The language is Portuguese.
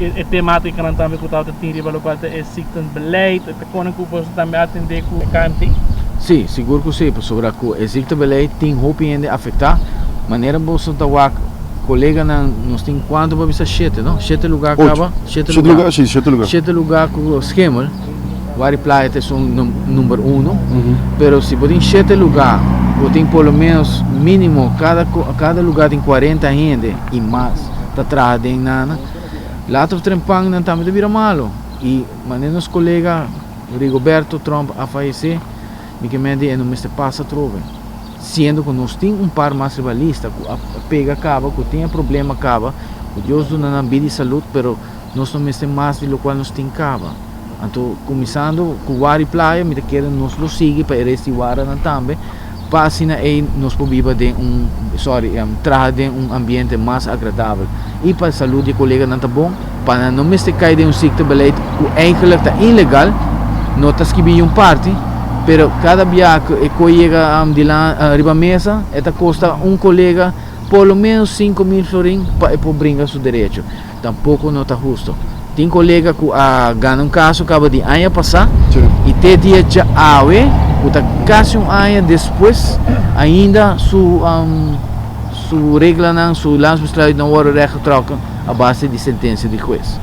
e temática não também que está tem desenvolvido é ziektenbeleid, é quando que você também atende com canting. Sim, seguro que sim, sobre a que existe beleid tem roupa ainda afetar, maneira você tá o colega nós tem quanto para bisa 7, não? 7 lugar acaba, 7 lugar. Sim, 7 lugar. 7 lugar com o esquema, vari playa é número 1, pero se você tem 7 lugar, você tem pelo menos mínimo cada lugar tem 40 gente e mais, tá atrás de nada. Lá outro trempang não também vira malo. E maneira nos colega Rigoberto Trump a falecer, me que não me passa trove. Sendo que nós temos par mais rivalista, a pega acaba, que tem problema acaba, o Deus do não de saúde, pero nós não temos mais de lo qual nós tem acaba. Então, começando com o Wari Playa, me quer nós lo sigue para este Wara também, para assim nós podemos de trazer de ambiente mais agradável. E para a saúde de colega não tá bom, para não me cair de ziektenbeleid que eigenlijk está ilegal, não está escrito parte. Pero cada viaje que chega arriba a mesa, esta custa colega pelo menos 5.000 florins para brincar seu direito. Tampouco não está justo. Tem colega que ganha caso acaba de ano passar e te dia já ave, está quase ano depois ainda sua regra não, sua lance não hora recht troca a base de sentença de juiz.